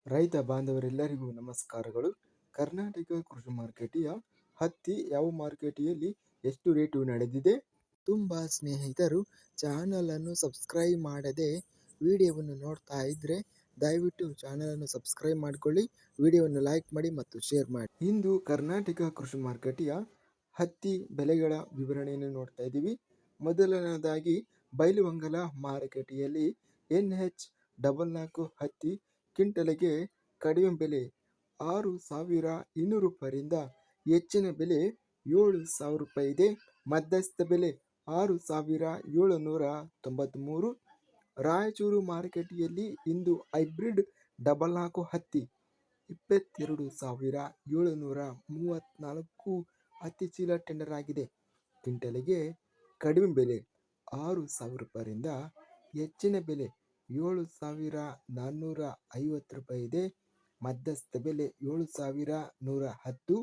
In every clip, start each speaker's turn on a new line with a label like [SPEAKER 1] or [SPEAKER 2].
[SPEAKER 1] ರೈತ ಬಾಂಧವರೆಲ್ಲರಿಗೂ ನಮಸ್ಕಾರಗಳು. ಕರ್ನಾಟಕ ಕೃಷಿ ಮಾರುಕಟ್ಟೆಯ ಹತ್ತಿ ಯಾವ ಮಾರುಕಟ್ಟೆಯಲ್ಲಿ ಎಷ್ಟು ರೇಟು ನಡೆದಿದೆ? ತುಂಬ ಸ್ನೇಹಿತರು ಚಾನಲನ್ನು ಸಬ್ಸ್ಕ್ರೈಬ್ ಮಾಡದೆ ವಿಡಿಯೋವನ್ನು ನೋಡ್ತಾ ಇದ್ದರೆ ದಯವಿಟ್ಟು ಚಾನಲನ್ನು ಸಬ್ಸ್ಕ್ರೈಬ್ ಮಾಡಿಕೊಳ್ಳಿ, ವಿಡಿಯೋವನ್ನು ಲೈಕ್ ಮಾಡಿ ಮತ್ತು ಶೇರ್ ಮಾಡಿ. ಇಂದು ಕರ್ನಾಟಕ ಕೃಷಿ ಮಾರುಕಟ್ಟೆಯ ಹತ್ತಿ ಬೆಲೆಗಳ ವಿವರಣೆಯನ್ನು ನೋಡ್ತಾ ಇದ್ದೀವಿ. ಮೊದಲನೇದಾಗಿ ಬೈಲಹೊಂಗಲ ಮಾರುಕಟ್ಟೆಯಲ್ಲಿ NH44 ಹತ್ತಿ ಕ್ವಿಂಟಲಿಗೆ ಕಡಿಮೆ ಬೆಲೆ 6,200 ರೂಪಾಯಿಯಿಂದ ಹೆಚ್ಚಿನ ಬೆಲೆ 7,000 ರೂಪಾಯಿ ಇದೆ. ಮಧ್ಯಸ್ಥ ಬೆಲೆ 6,793. ರಾಯಚೂರು ಮಾರುಕಟ್ಟೆಯಲ್ಲಿ ಇಂದು ಹೈಬ್ರಿಡ್ 44 ಹತ್ತಿ 22,734 ಹತ್ತಿ ಚೀಲ ಟೆಂಡರ್ ಆಗಿದೆ. ಕ್ವಿಂಟಲಿಗೆ ಕಡಿಮೆ ಬೆಲೆ 6,000 ರೂಪಾಯಿಯಿಂದ ಹೆಚ್ಚಿನ ಬೆಲೆ 7,450 ರೂಪಾಯಿ ಇದೆ. ಮಧ್ಯಸ್ಥ ಬೆಲೆ 7,110.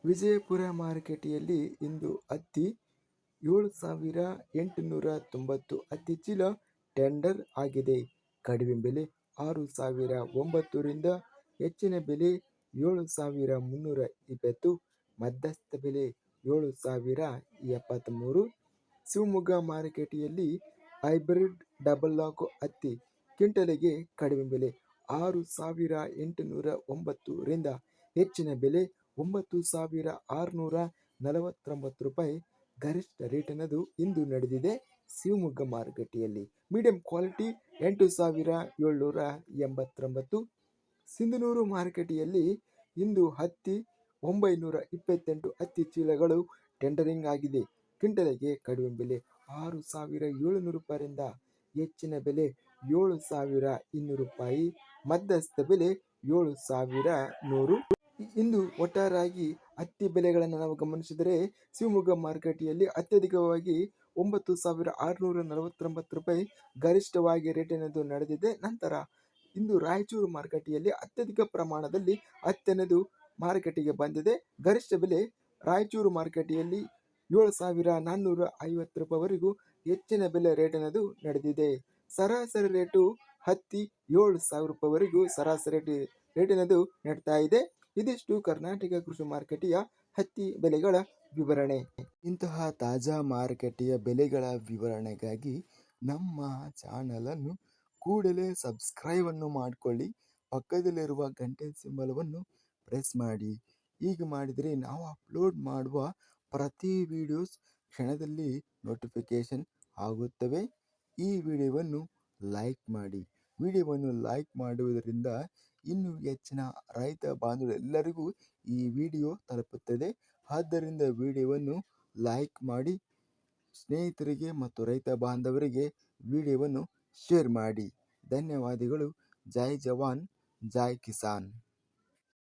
[SPEAKER 1] ವಿಜಯಪುರ ಮಾರುಕಟ್ಟೆಯಲ್ಲಿ ಇಂದು ಹತ್ತಿ 7,890 ಹತ್ತಿ ಚೀಲ ಟೆಂಡರ್ ಆಗಿದೆ. ಕಡಿಮೆ ಬೆಲೆ 6,009ರಿಂದ ಹೆಚ್ಚಿನ ಬೆಲೆ 7,320. ಮಧ್ಯಸ್ಥ ಬೆಲೆ 7,073. ಶಿವಮೊಗ್ಗ ಮಾರುಕಟ್ಟೆಯಲ್ಲಿ ಹೈಬ್ರಿಡ್ 44 ಹತ್ತಿ ಕ್ವಿಂಟಲಿಗೆ ಕಡಿಮೆ ಬೆಲೆ 6,809ರಿಂದ ಹೆಚ್ಚಿನ ಬೆಲೆ 9,649 ರೂಪಾಯಿ. ಗರಿಷ್ಠ ರೇಟಿನದು ಇಂದು ನಡೆದಿದೆ ಶಿವಮೊಗ್ಗ ಮಾರುಕಟ್ಟೆಯಲ್ಲಿ. Medium quality 8,789. ಸಿಂಧನೂರು ಮಾರುಕಟ್ಟೆಯಲ್ಲಿ ಇಂದು ಹತ್ತಿ 928 ಹತ್ತಿ ಚೀಲಗಳು ಟೆಂಡರಿಂಗ್ ಆಗಿದೆ. ಕ್ವಿಂಟಲಿಗೆ ಕಡಿಮೆ ಬೆಲೆ 6,700 ರೂಪಾಯಿಯಿಂದ ಹೆಚ್ಚಿನ ಬೆಲೆ 7,200 ರೂಪಾಯಿ. ಮಧ್ಯಸ್ಥ ಬೆಲೆ 7,100. ಇಂದು ಒಟ್ಟಾರೆಯಾಗಿ ಹತ್ತಿ ಬೆಲೆಗಳನ್ನು ನಾವು ಗಮನಿಸಿದರೆ ಶಿವಮೊಗ್ಗ ಮಾರುಕಟ್ಟೆಯಲ್ಲಿ ಅತ್ಯಧಿಕವಾಗಿ 9,649 ರೂಪಾಯಿ ಗರಿಷ್ಠವಾಗಿ ರೇಟಿನದು ನಡೆದಿದೆ. ನಂತರ ಇಂದು ರಾಯಚೂರು ಮಾರುಕಟ್ಟೆಯಲ್ಲಿ ಅತ್ಯಧಿಕ ಪ್ರಮಾಣದಲ್ಲಿ ಹತ್ತಿನದು ಮಾರುಕಟ್ಟೆಗೆ ಬಂದಿದೆ. ಗರಿಷ್ಠ ಬೆಲೆ ರಾಯಚೂರು ಮಾರುಕಟ್ಟೆಯಲ್ಲಿ 7,450 ರೂಪಾಯಿವರೆಗೂ ಹೆಚ್ಚಿನ ಬೆಲೆ ರೇಟಿನದು ನಡೆದಿದೆ. ಸರಾಸರಿ ರೇಟು ಹತ್ತಿ 7,000 ರೂಪಾಯಿವರೆಗೂ ಸರಾಸರಿ ರೇಟಿನದು ನಡೀತಾ ಇದೆ. ಇದಿಷ್ಟು ಕರ್ನಾಟಕ ಕೃಷಿ ಮಾರುಕಟ್ಟೆಯ ಹತ್ತಿ ಬೆಲೆಗಳ ವಿವರಣೆ. ಇಂತಹ ತಾಜಾ ಮಾರುಕಟ್ಟೆಯ ಬೆಲೆಗಳ ವಿವರಣೆಗಾಗಿ ನಮ್ಮ ಚಾನಲನ್ನು ಕೂಡಲೇ ಸಬ್ಸ್ಕ್ರೈಬನ್ನು ಮಾಡಿಕೊಳ್ಳಿ. ಪಕ್ಕದಲ್ಲಿರುವ ಗಂಟೆ ಸಿಂಬಲವನ್ನು ಪ್ರೆಸ್ ಮಾಡಿ. ಹೀಗೆ ಮಾಡಿದರೆ ನಾವು ಅಪ್ಲೋಡ್ ಮಾಡುವ ಪ್ರತಿ ವಿಡಿಯೋಸ್ ಕ್ಷಣದಲ್ಲಿ ನೋಟಿಫಿಕೇಶನ್ ಆಗುತ್ತವೆ. ಈ ವಿಡಿಯೋವನ್ನು ಲೈಕ್ ಮಾಡಿ. ವಿಡಿಯೋವನ್ನು ಲೈಕ್ ಮಾಡುವುದರಿಂದ ಇನ್ನೂ ಹೆಚ್ಚಿನ ರೈತ ಬಾಂಧವರೆಲ್ಲರಿಗೂ ಈ ವಿಡಿಯೋ ತಲುಪುತ್ತದೆ. ಆದ್ದರಿಂದ ವಿಡಿಯೋವನ್ನು ಲೈಕ್ ಮಾಡಿ, ಸ್ನೇಹಿತರಿಗೆ ಮತ್ತು ರೈತ ಬಾಂಧವರಿಗೆ ವಿಡಿಯೋವನ್ನು ಶೇರ್ ಮಾಡಿ. ಧನ್ಯವಾದಗಳು. ಜೈ ಜವಾನ್, ಜೈ ಕಿಸಾನ್.